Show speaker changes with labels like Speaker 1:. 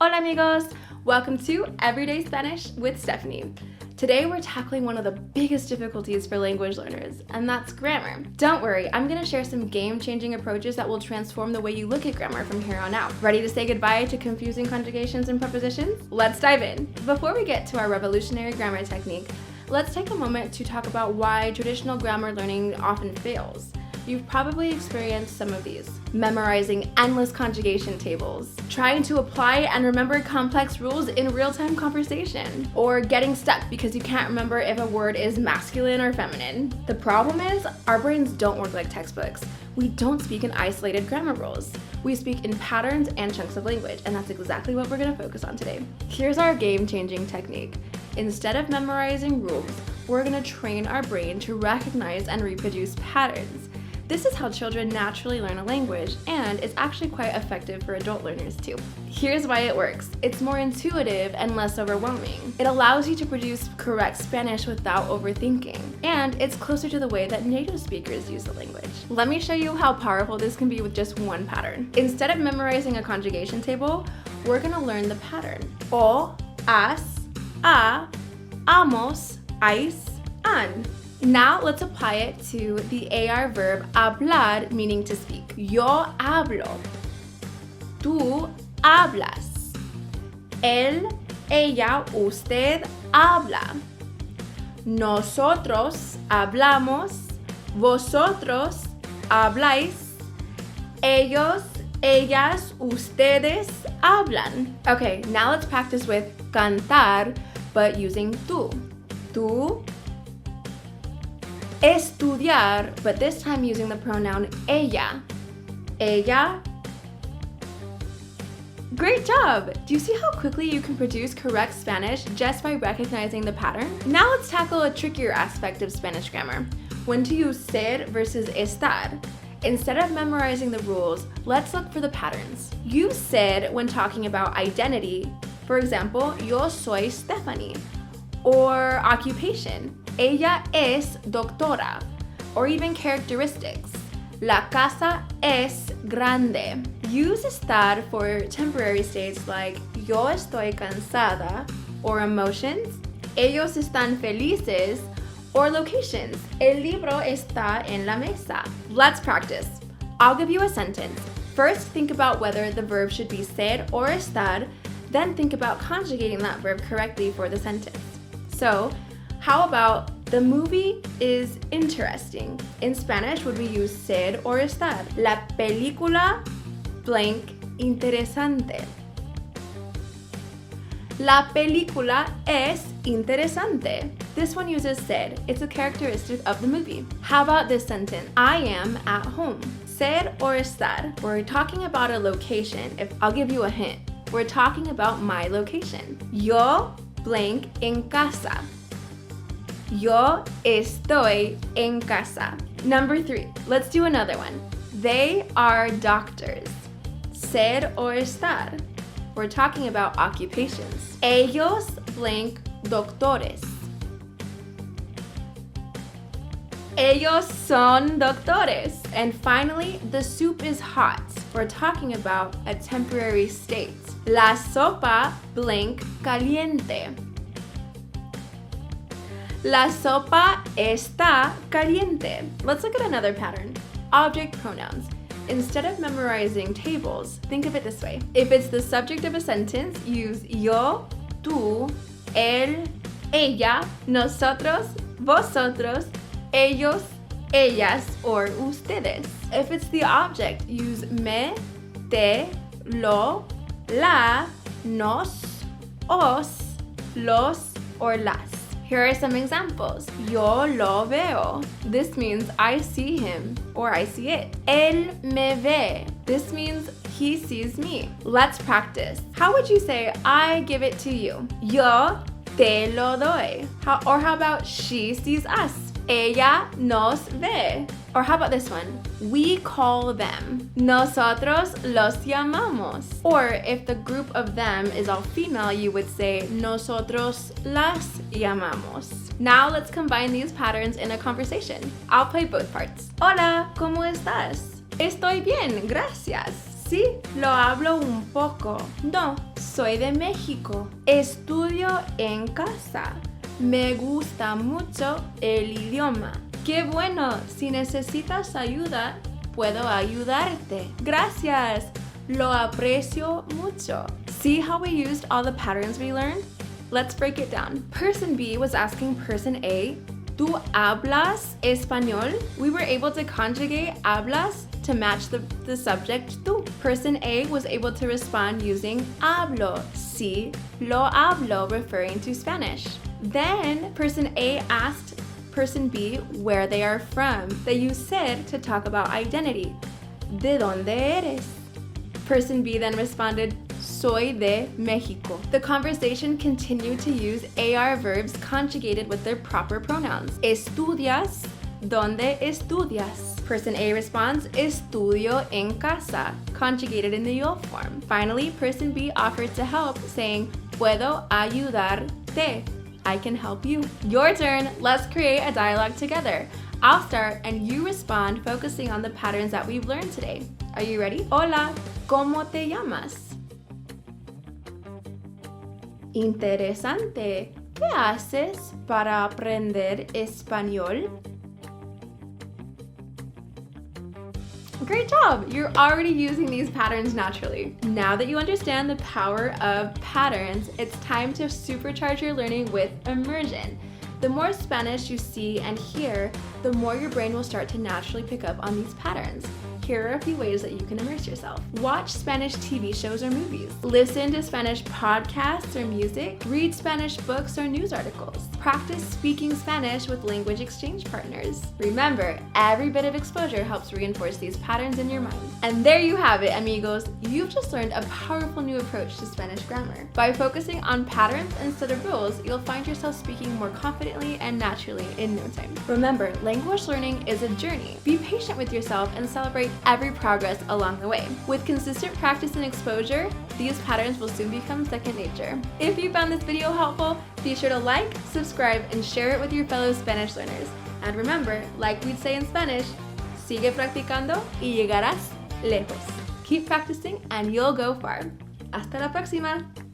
Speaker 1: Hola amigos! Welcome to Everyday Spanish with Stephanie. Today we're tackling one of the biggest difficulties for language learners, and that's grammar. Don't worry, I'm going to share some game-changing approaches that will transform the way you look at grammar from here on out. Ready to say goodbye to confusing conjugations and prepositions? Let's dive in. Before we get to our revolutionary grammar technique, let's take a moment to talk about why traditional grammar learning often fails. You've probably experienced some of these. Memorizing endless conjugation tables, trying to apply and remember complex rules in real-time conversation, or getting stuck because you can't remember if a word is masculine or feminine. The problem is, our brains don't work like textbooks. We don't speak in isolated grammar rules. We speak in patterns and chunks of language, and that's exactly what we're going to focus on today. Here's our game-changing technique. Instead of memorizing rules, we're going to train our brain to recognize and reproduce patterns. This is how children naturally learn a language, and it's actually quite effective for adult learners too. Here's why it works. It's more intuitive and less overwhelming. It allows you to produce correct Spanish without overthinking, and it's closer to the way that native speakers use the language. Let me show you how powerful this can be with just one pattern. Instead of memorizing a conjugation table, we're gonna learn the pattern. O, as, a, amos, ais, an. Now let's apply it to the AR verb hablar, meaning to speak. Yo hablo. Tú hablas. Él, ella, usted habla. Nosotros hablamos. Vosotros habláis. Ellos, ellas, ustedes hablan. Okay, now let's practice with cantar, but using tú. Tú estudiar, but this time using the pronoun ella. Ella. Great job! Do you see how quickly you can produce correct Spanish just by recognizing the pattern? Now let's tackle a trickier aspect of Spanish grammar. When to use ser versus estar. Instead of memorizing the rules, let's look for the patterns. Use ser when talking about identity. For example, yo soy Stephanie. Or occupation. Ella es doctora. Or even characteristics. La casa es grande. Use estar for temporary states like yo estoy cansada, or emotions. Ellos están felices, or locations. El libro está en la mesa. Let's practice. I'll give you a sentence. First, think about whether the verb should be ser or estar, then think about conjugating that verb correctly for the sentence. So, how about the movie is interesting? In Spanish, would we use ser or estar? La película blank interesante. La película es interesante. This one uses ser. It's a characteristic of the movie. How about this sentence? I am at home. Ser or estar? We're talking about a location. I'll give you a hint. We're talking about my location. Yo blank en casa. Yo estoy en casa. Number 3, let's do another one. They are doctors. Ser or estar? We're talking about occupations. Ellos blank doctores. Ellos son doctores. And finally, the soup is hot. We're talking about a temporary state. La sopa blank caliente. La sopa está caliente. Let's look at another pattern. Object pronouns. Instead of memorizing tables, think of it this way. If it's the subject of a sentence, use yo, tú, él, ella, nosotros, vosotros, ellos, ellas, or ustedes. If it's the object, use me, te, lo, la, nos, os, los, or las. Here are some examples. Yo lo veo. This means I see him or I see it. Él me ve. This means he sees me. Let's practice. How would you say I give it to you? Yo te lo doy. Or how about she sees us? Ella nos ve. Or how about this one? We call them. Nosotros los llamamos. Or if the group of them is all female, you would say nosotros las llamamos. Now let's combine these patterns in a conversation. I'll play both parts. Hola, ¿cómo estás? Estoy bien, gracias. Sí, lo hablo un poco. No, soy de México. Estudio en casa. Me gusta mucho el idioma. ¡Qué bueno! Si necesitas ayuda, puedo ayudarte. Gracias. Lo aprecio mucho. See how we used all the patterns we learned? Let's break it down. Person B was asking person A, ¿tú hablas español? We were able to conjugate hablas to match the subject tú. Person A was able to respond using hablo. Sí, lo hablo, referring to Spanish. Then person A asked person B where they are from. They use ser to talk about identity. ¿De dónde eres? Person B then responded, soy de México. The conversation continued to use AR verbs conjugated with their proper pronouns. ¿Estudias? ¿Dónde estudias? Person A responds, estudio en casa, conjugated in the yo form. Finally, person B offered to help, saying, puedo ayudarte. I can help you. Your turn. Let's create a dialogue together. I'll start and you respond, focusing on the patterns that we've learned today. Are you ready? Hola, ¿cómo te llamas? Interesante. ¿Qué haces para aprender español? Great job! You're already using these patterns naturally. Now that you understand the power of patterns, it's time to supercharge your learning with immersion. The more Spanish you see and hear, the more your brain will start to naturally pick up on these patterns. Here are a few ways that you can immerse yourself. Watch Spanish TV shows or movies. Listen to Spanish podcasts or music. Read Spanish books or news articles. Practice speaking Spanish with language exchange partners. Remember, every bit of exposure helps reinforce these patterns in your mind. And there you have it, amigos. You've just learned a powerful new approach to Spanish grammar. By focusing on patterns instead of rules, you'll find yourself speaking more confidently and naturally in no time. Remember, language learning is a journey. Be patient with yourself and celebrate every progress along the way. With consistent practice and exposure, these patterns will soon become second nature. If you found this video helpful, be sure to like, subscribe, and share it with your fellow Spanish learners. And remember, like we'd say in Spanish, sigue practicando y llegarás lejos. Keep practicing and you'll go far. Hasta la próxima!